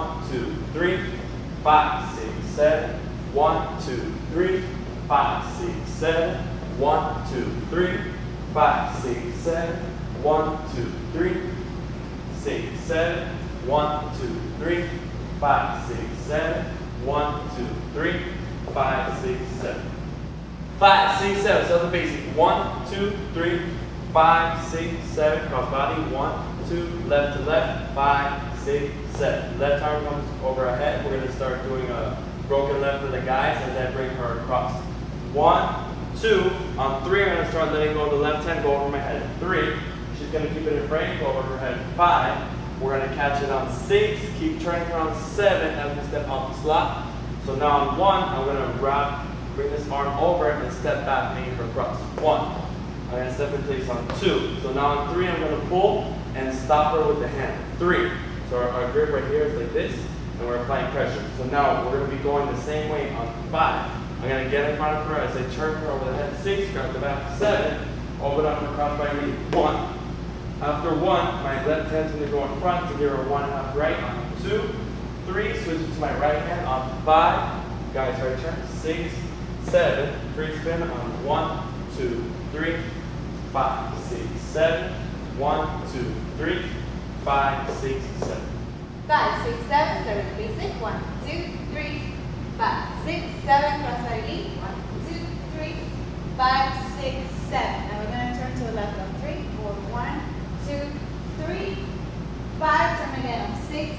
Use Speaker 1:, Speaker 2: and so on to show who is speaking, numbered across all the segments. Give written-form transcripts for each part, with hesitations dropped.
Speaker 1: 1, 2, 3, 5, 6, 7. 1, 2, 3, 5, 6, 7. 1, 2, 3, 5, 6, 7. 1, 2, 3, 6, 7. 1, 2, 3, 5, 6, 7. 1, 2, 3, 5, 6, 7. 5, 6, 7. So the basic. 1, 2, 3, 5, 6, 7. Cross body. 1, 2, left to left. 5, 6, 7. Left arm comes over our head. We're going to start doing a broken left for the guys as I bring her across. 1, 2. On 3, I'm going to start letting go of the left hand, go over my head. 3. She's going to keep it in frame, go over her head. 5. We're going to catch it on 6. Keep turning her on 7 as we step up the slot. So now on 1, I'm going to wrap, bring this arm over and step back, making her cross. 1. I'm going to step in place on 2. So now on 3, I'm going to pull and stop her with the hand. 3. So our grip right here is like this, and we're applying pressure. So now we're going to be going the same way on 5. I'm going to get in front of her as I turn her over the head. 6, grab the back. 7, open up and cross by knee. 1. After 1, my left hand's going to go in front to give her 1.5 right. On 2, 3, switch it to my right hand. On 5, guys, right turn. 6, 7, free spin on 1, 2, 3, 5, 6, 7. 1, 2, 3, 5, 6, 7.
Speaker 2: 5, 6, 7, start with basic. 1, 2, 3, 5, 6, 7, cross by knee. 1, 2, 3, 5, 6, 7. Now we're going to turn to the left on 3, 4, 1, 2, 3, 5, turn again on 6,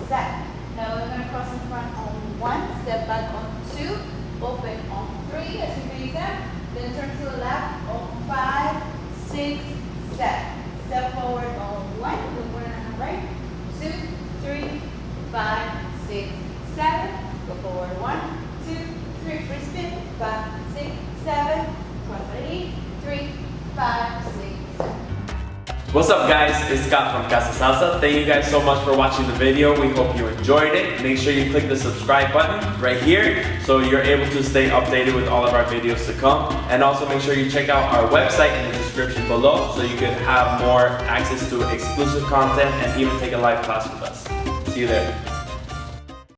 Speaker 2: 7. Now we're going to cross in front on 1, step back on 2, open on 3 as you face that. Then turn to the left on 5, 6, 7. Step forward on 1, look 1.5 right. 2, 3, 5, 6, 7. Go forward 1, 2, 3, free spin. 5, 6, 7. Cross by 3, 5, 6, 7.
Speaker 1: What's up guys, it's Scott from Casa Salsa. Thank you guys so much for watching the video. We hope you enjoyed it. Make sure you click the subscribe button right here so you're able to stay updated with all of our videos to come. And also make sure you check out our website in the description below so you can have more access to exclusive content and even take a live class with us. See you there.